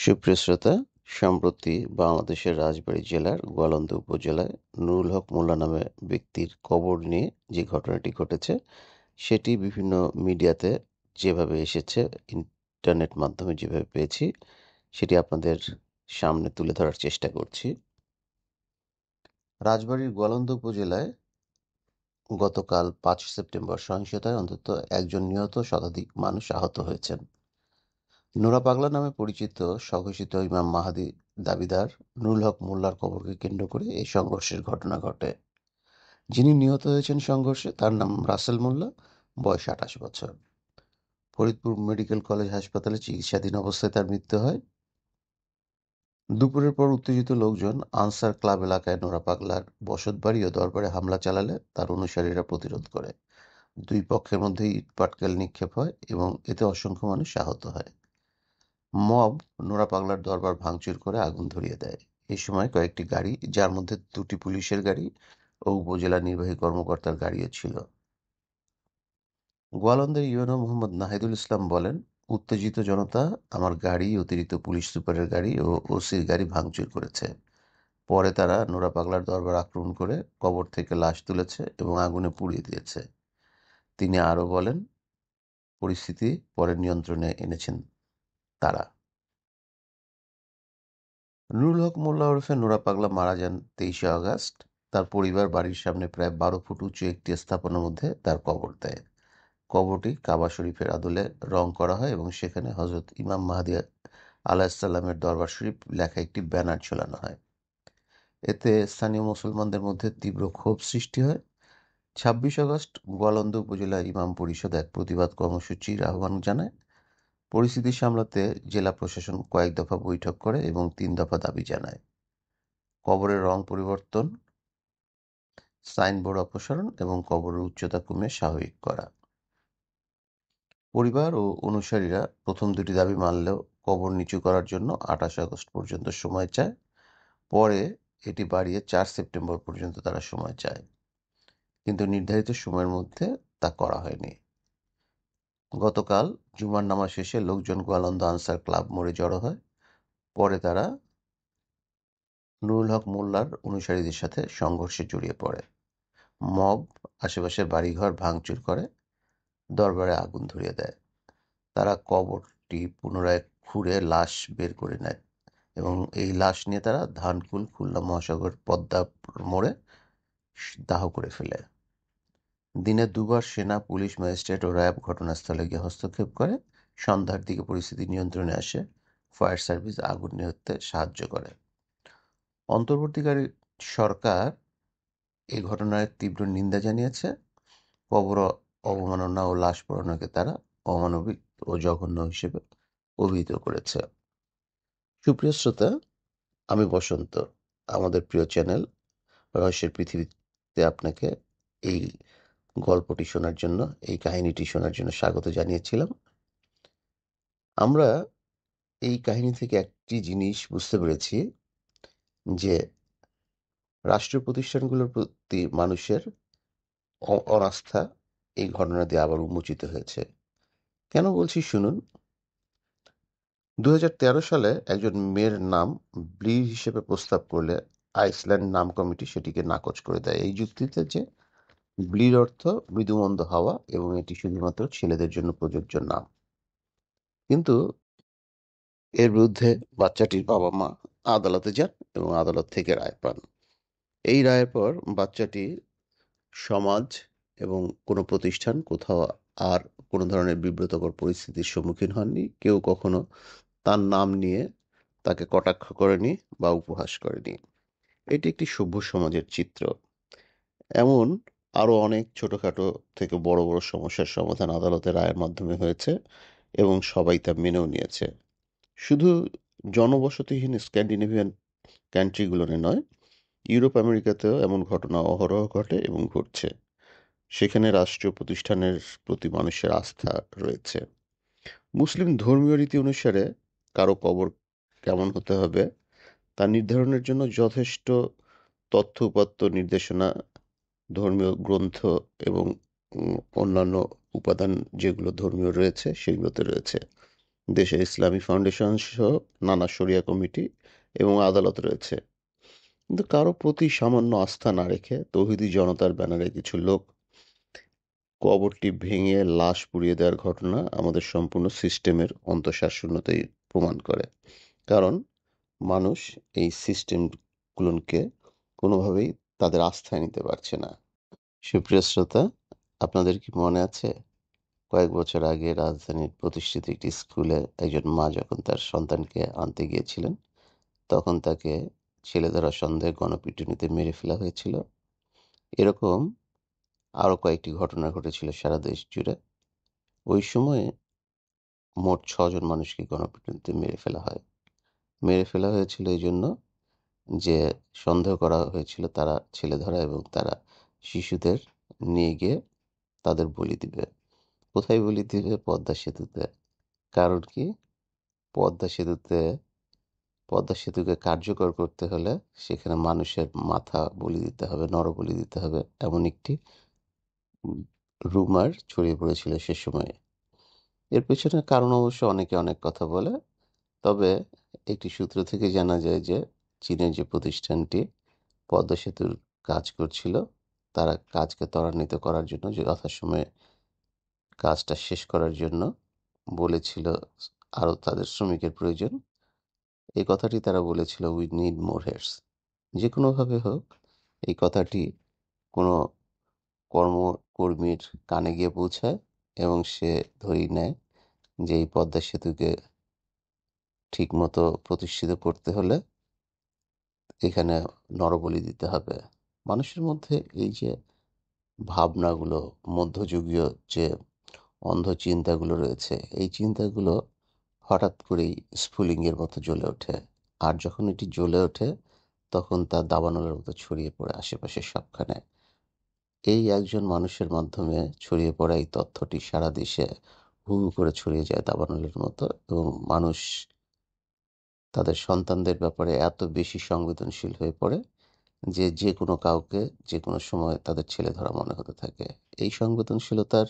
সুপ্রিয় শ্রোতা, সম্প্রতি বাংলাদেশের রাজবাড়ী জেলার গোয়ালন্দ উপজেলায় নুরুল হক মোল্লা নামে ব্যক্তির কবর নিয়ে যে ঘটনাটি ঘটেছে, সেটি বিভিন্ন মিডিয়াতে যেভাবে এসেছে, ইন্টারনেট মাধ্যমে যেভাবে পেয়েছি, সেটি আপনাদের সামনে তুলে ধরার চেষ্টা করছি। রাজবাড়ীর গোয়ালন্দ উপজেলায় গতকাল ৫ সেপ্টেম্বর সহিংসতায় অন্তত একজন নিহত, শতাধিক মানুষ আহত হয়েছেন। নোরা পাগলা নামে পরিচিত স্বঘোষিত ইমাম মাহাদি দাবিদার নুরুল হক মোল্লার কবরকে কেন্দ্র করে এই সংঘর্ষের ঘটনা ঘটে। যিনি নিহত হয়েছেন সংঘর্ষে, তার নাম রাসেল মোল্লা, বয়স ২৮ বছর। ফরিদপুর মেডিকেল কলেজ হাসপাতালে চিকিৎসাধীন অবস্থায় তার মৃত্যু হয়। দুপুরের পর উত্তেজিত লোকজন আনসার ক্লাব এলাকায় নোরা পাগলার বসতবাড়ি ও দরবারে হামলা চালালে তার অনুসারীরা প্রতিরোধ করে। দুই পক্ষের মধ্যে ইটপাটকেল নিক্ষেপ হয় এবং এতে অসংখ্য মানুষ আহত হয়। মব নোরা পাগলার দরবার ভাঙচুর করে আগুন ধরিয়ে দেয়। এই সময় কয়েকটি গাড়ি, যার মধ্যে দুটি পুলিশের গাড়ি ও উপজেলা নির্বাহী কর্মকর্তার গাড়িও ছিল। গোয়ালন্দের ইউএনও মোহাম্মদ নাহিদুল ইসলাম বলেন, উত্তেজিত জনতা আমার গাড়ি, অতিরিক্ত পুলিশ সুপারের গাড়ি ও ওসির গাড়ি ভাঙচুর করেছে। পরে তারা নোরা পাগলার দরবার আক্রমণ করে কবর থেকে লাশ তুলেছে এবং আগুনে পুড়িয়ে দিয়েছে। তিনি আরও বলেন, পরিস্থিতি পরে নিয়ন্ত্রণে এনেছেন তারা। নুরুল হক মোল্লা ওরফে নোরা পাগলা মারা যান ২৩শে আগস্ট। তার পরিবার বাড়ির সামনে প্রায় ১২ ফুট উঁচু একটি স্থাপনার মধ্যে তার কবর দেয়। কবরটি কাবা শরীফের আদলে রং করা হয় এবং সেখানে হজরত ইমাম মাহদী আলাইসাল্লামের দরবার শরীফ লেখা একটি ব্যানার ঝোলানো হয়। এতে স্থানীয় মুসলমানদের মধ্যে তীব্র ক্ষোভ সৃষ্টি হয়। ২৬ আগস্ট গোয়ালন্দ উপজেলা ইমাম পরিষদ এক প্রতিবাদ কর্মসূচির আহ্বান জানায়। পরিস্থিতি সামলাতে জেলা প্রশাসন কয়েক দফা বৈঠক করে এবং ৩ দফা দাবি জানায়। কবরের রং পরিবর্তন, সাইনবোর্ড অপসারণ এবং কবরের উচ্চতা কমিয়ে স্বাভাবিক করা। পরিবার ও অনুসারীরা প্রথম দুটি দাবি মানলেও কবর নিচু করার জন্য ২৮ আগস্ট পর্যন্ত সময় চায়। পরে এটি বাড়িয়ে ৪ সেপ্টেম্বর পর্যন্ত তারা সময় চায়, কিন্তু নির্ধারিত সময়ের মধ্যে তা করা হয়নি। গতকাল জুমার নামাজ শেষে লোকজন গোয়ালন্দ আনসার ক্লাব মোড়ে জড়ো হয়। পরে তারা নুরুল হক মোল্লার অনুসারীদের সাথে সংঘর্ষে জড়িয়ে পড়ে। মব আশেপাশের বাড়িঘর ভাঙচুর করে, দরবারে আগুন ধরিয়ে দেয়। তারা কবরটি পুনরায় খুঁড়ে লাশ বের করে নেয় এবং এই লাশ নিয়ে তারা ধানকুল খুলনা মহাসাগর পদ্মা মোড়ে দাহ করে ফেলে। দিনে দুবার সেনা, পুলিশ, ম্যাজিস্ট্রেট ও র্যাব ঘটনাস্থলে গিয়ে হস্তক্ষেপ করে। সন্ধ্যার দিকে পরিস্থিতি নিয়ন্ত্রণে আসে। ফায়ার সার্ভিস আগুন নেভাতে সাহায্য করে। অন্তর্বর্তীকালীন সরকার এই ঘটনার তীব্র নিন্দা জানিয়েছে। কবর অবমাননা ও লাশ পোড়ানোকে তারা অমানবিক ও জঘন্য হিসেবে অভিহিত করেছে। সুপ্রিয় শ্রোতা, আমি বসন্ত। আমাদের প্রিয় চ্যানেল রহস্যের পৃথিবীতে আপনাকে এই গল্পটি শোনার জন্য, এই কাহিনীটি শোনার জন্য স্বাগত জানিয়েছিলাম। আমরা এই কাহিনী থেকে একটি জিনিস বুঝতে পেরেছি যে রাষ্ট্রীয় প্রতিষ্ঠানগুলোর প্রতি মানুষের অনাস্থা এই ঘটনা দিয়ে আবার উন্মোচিত হয়েছে। কেন বলছি শুনুন। ২০১৩ সালে একজন মেয়ের নাম ব্লির হিসেবে প্রস্তাব করলে আইসল্যান্ড নাম কমিটি সেটিকে নাকচ করে দেয় এই যুক্তিতে যে ব্লির অর্থ মৃদুমন্দ হাওয়া এবং এটি শুধুমাত্র ছেলেদের জন্য প্রযোজ্য নাম। কিন্তু এর বিরুদ্ধে বাচ্চাটির বাবা মা আদালতে যান এবং আদালত থেকে রায় পান। এই রায়ের পর বাচ্চাটি সমাজ এবং কোনো প্রতিষ্ঠান কোথাও আর কোনো ধরনের বিব্রতকর পরিস্থিতির সম্মুখীন হননি। কেউ কখনো তার নাম নিয়ে তাকে কটাক্ষ করেনি বা উপহাস করেনি। এটি একটি সভ্য সমাজের চিত্র। এমন আরও অনেক ছোটোখাটো থেকে বড় বড় সমস্যার সমাধান আদালতের রায়ের মাধ্যমে হয়েছে এবং সবাই তা মেনেও নিয়েছে। শুধু জনবসতিহীন স্ক্যান্ডিনেভিয়ান কান্ট্রিগুলোতে নয়, ইউরোপ আমেরিকাতেও এমন ঘটনা অহরহ ঘটে এবং ঘটছে। সেখানে রাষ্ট্রীয় প্রতিষ্ঠানের প্রতি মানুষের আস্থা রয়েছে। মুসলিম ধর্মীয় রীতি অনুসারে কারো কবর কেমন হতে হবে তা নির্ধারণের জন্য যথেষ্ট তথ্য উপাত্ত, নির্দেশনা, ধর্মীয় গ্রন্থ এবং অন্যান্য উপাদান যেগুলো ধর্মীয় রয়েছে সেগুলোতে রয়েছে। দেশে ইসলামী ফাউন্ডেশন সহ নানা শরিয়া কমিটি এবং আদালত রয়েছে। কিন্তু কারো প্রতি সামান্য আস্থা না রেখে তৌহিদি জনতার ব্যানারে কিছু লোক কবরটি ভেঙে লাশ পুড়িয়ে দেওয়ার ঘটনা আমাদের সম্পূর্ণ সিস্টেমের অন্তঃসারশূন্যতাই প্রমাণ করে। কারণ মানুষ এই সিস্টেমগুলোকে কোনোভাবেই তাদের আস্থায় নিতে পারছে না। সুপ্রিয় শ্রোতা, আপনাদের কি মনে আছে কয়েক বছর আগে রাজধানীর প্রতিষ্ঠিত একটি স্কুলে একজন মা যখন তার সন্তানকে আনতে গিয়েছিলেন, তখন তাকে ছেলেধরা সন্দেহে গণপিটুনিতে মেরে ফেলা হয়েছিল? এরকম আরও কয়েকটি ঘটনা ঘটেছিল সারা দেশ জুড়ে। ওই সময়ে মোট ৬ জন মানুষকে গণপিটুনিতে মেরে ফেলা হয়। মেরে ফেলা হয়েছিল এই জন্য যে সন্দেহ করা হয়েছিল তারা ছেলেধরা এবং তারা শিশুদের নিয়ে গিয়ে তাদের বলি দিবে। কোথায় বলি দিবে? পদ্মা সেতুতে। কারণ কি? পদ্মা সেতুতে পদ্মা সেতুকে কার্যকর করতে হলে সেখানে মানুষের মাথা বলি দিতে হবে, নরবলি দিতে হবে, এমন একটি রুমার ছড়িয়ে পড়েছিল সে সময়ে। এর পেছনে কারণ অবশ্য অনেকে অনেক কথা বলে। তবে একটি সূত্র থেকে জানা যায় যে চীনের যে প্রতিষ্ঠানটি পদ্মা সেতুর কাজ করছিল, তারা কাজকে ত্বরান্বিত করার জন্য যে যথাসময়ে কাজটা শেষ করার জন্য বলেছিল আরও তাদের শ্রমিকের প্রয়োজন। এই কথাটি তারা বলেছিল, উই নিড মোর হেডস। যে কোনোভাবে হোক এই কথাটি কোনো কর্মকর্মীর কানে গিয়ে পৌঁছায় এবং সে ধরেই নেয় যে এই পদ্মা সেতুকে ঠিকমতো প্রতিষ্ঠিত করতে হলে এখানে নরবলি দিতে হবে। মানুষের মধ্যে এই যে ভাবনাগুলো, মধ্যযুগীয় যে অন্ধ চিন্তাগুলো রয়েছে, এই চিন্তাগুলো হঠাৎ করেই স্ফুলিঙ্গের মতো জ্বলে ওঠে। আর যখন এটি জ্বলে ওঠে তখন তা দাবানলের মতো ছড়িয়ে পড়ে আশেপাশে সবখানে। এই একজন মানুষের মাধ্যমে ছড়িয়ে পড়া এই তথ্যটি সারা দেশে হু হু করে ছড়িয়ে যায় দাবানলের মতো, এবং মানুষ তাদের সন্তানদের ব্যাপারে এত বেশি সংবেদনশীল হয়ে পড়ে যে যে কোনো কাউকে যে কোনো সময় তাদের ছেলেধরা মনে হতে থাকে। এই সংবেদনশীলতার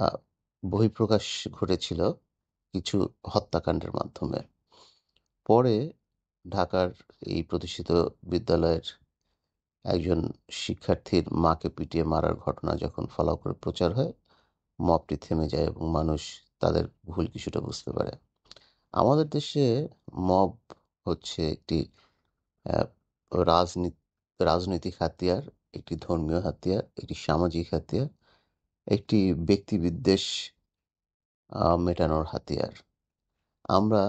আহ, বহিঃপ্রকাশ ঘটেছিল কিছু হত্যাকাণ্ডের মাধ্যমে। পরে ঢাকার এই প্রতিষ্ঠিত বিদ্যালয়ের একজন শিক্ষার্থীর মাকে পিটিয়ে মারার ঘটনা যখন ফলাও করে প্রচার হয়, মবটি থেমে যায় এবং মানুষ তাদের ভুল কিছুটা বুঝতে পারে। আমাদের দেশে মব হচ্ছে একটি আহ, রাজনীতি রাজনৈতিক হাতিয়ার, একটি ধর্মীয় হাতিয়ার, একটি সামাজিক হাতিয়ার, একটি ব্যক্তিবিদ্বেষ মেটানোর হাতিয়ার। আমরা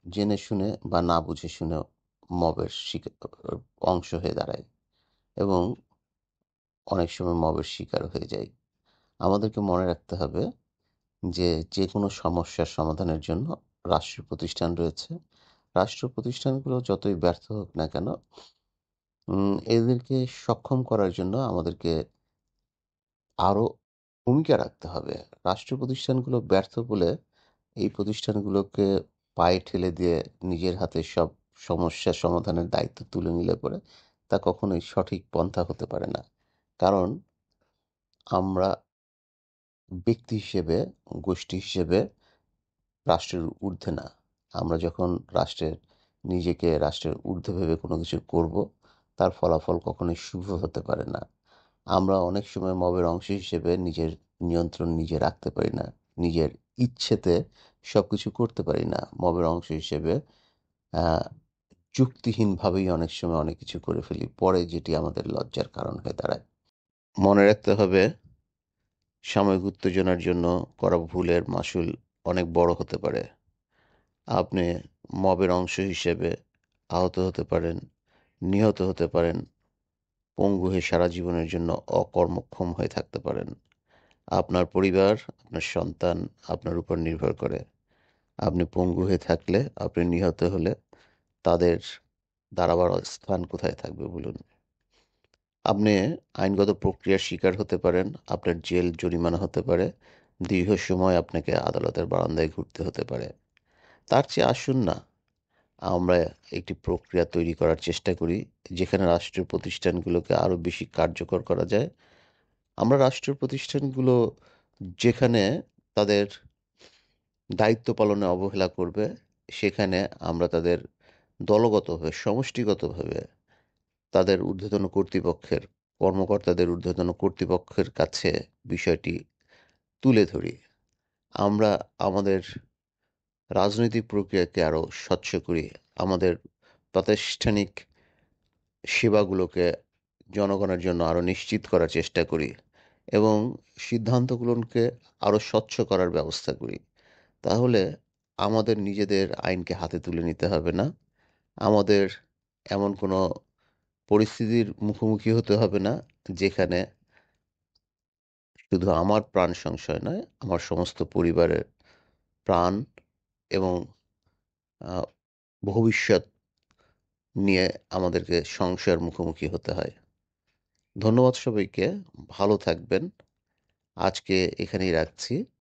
জেনে শুনে বা না বুঝে শুনে মবের অংশ হয়ে দাঁড়াই এবং অনেক সময় মবের শিকার হয়ে যাই। আমাদেরকে মনে রাখতে হবে যে যে কোনো সমস্যার সমাধানের জন্য রাষ্ট্রীয় প্রতিষ্ঠান রয়েছে। রাষ্ট্র প্রতিষ্ঠানগুলো যতই ব্যর্থ হোক না কেন, এদেরকে সক্ষম করার জন্য আমাদেরকে আরও ভূমিকা রাখতে হবে। রাষ্ট্রীয় প্রতিষ্ঠানগুলো ব্যর্থ বলে এই প্রতিষ্ঠানগুলোকে পায়ে ঠেলে দিয়ে নিজের হাতে সব সমস্যা সমাধানের দায়িত্ব তুলে নিলে পরে তা কখনোই সঠিক পন্থা হতে পারে না। কারণ আমরা ব্যক্তি হিসেবে, গোষ্ঠী হিসেবে রাষ্ট্রের ঊর্ধ্বে না। আমরা যখন নিজেকে রাষ্ট্রের ঊর্ধ্বে ভেবে কোনো কিছু করব, তার ফলাফল কখনোই শুভ হতে পারে না। আমরা অনেক সময় মবের অংশ হিসেবে নিজের নিয়ন্ত্রণ নিজে রাখতে পারি না। নিজের ইচ্ছেতে সবকিছু করতে পারি না। মবের অংশ হিসেবে আহ, যুক্তিহীনভাবেই অনেক সময় অনেক কিছু করে ফেলি, পরে যেটি আমাদের লজ্জার কারণ হয়ে দাঁড়ায়। মনে রাখতে হবে, সাময়িক উত্তেজনার জন্য করা ভুলের মাসুল অনেক বড় হতে পারে। আপনি মবের অংশ হিসেবে আহত হতে পারেন, নিহত হতে পারেন, পঙ্গু হয়ে সারা জীবনের জন্য অকর্মক্ষম হয়ে থাকতে পারেন। আপনার পরিবার, আপনার সন্তান আপনার উপর নির্ভর করে। আপনি পঙ্গু হয়ে থাকলে, আপনি নিহত হলে তাদের দাঁড়াবার স্থান কোথায় থাকবে বলুন? আপনি আইনগত প্রক্রিয়ার শিকার হতে পারেন, আপনার জেল জরিমানা হতে পারে, দীর্ঘ সময় আপনাকে আদালতের বারান্দায় ঘুরতে হতে পারে। তার চেয়ে আসুন না আমরা একটি প্রক্রিয়া তৈরি করার চেষ্টা করি যেখানে রাষ্ট্রীয় প্রতিষ্ঠানগুলোকে আরও বেশি কার্যকর করা যায়। আমরা রাষ্ট্রীয় প্রতিষ্ঠানগুলো যেখানে তাদের দায়িত্ব পালনে অবহেলা করবে, সেখানে আমরা তাদের দলগতভাবে, সমষ্টিগতভাবে তাদের ঊর্ধ্বতন কর্তৃপক্ষের, কর্মকর্তাদের ঊর্ধ্বতন কর্তৃপক্ষের কাছে বিষয়টি তুলে ধরি। আমরা আমাদের রাজনৈতিক প্রক্রিয়াকে আরও স্বচ্ছ করি, আমাদের প্রাতিষ্ঠানিক সেবাগুলোকে জনগণের জন্য আরও নিশ্চিত করার চেষ্টা করি এবং সিদ্ধান্তগুলোকে আরও স্বচ্ছ করার ব্যবস্থা করি। তাহলে আমাদের নিজেদের আইনকে হাতে তুলে নিতে হবে না। আমাদের এমন কোনো পরিস্থিতির মুখোমুখি হতে হবে না যেখানে শুধু আমার প্রাণ সংশয় নয়, আমার সমস্ত পরিবারের প্রাণ এবং আহ, ভবিষ্যৎ নিয়ে আমাদেরকে সংশয়ের মুখোমুখি হতে হয়। ধন্যবাদ সবাইকে, ভালো থাকবেন। আজকে এখানেই রাখছি।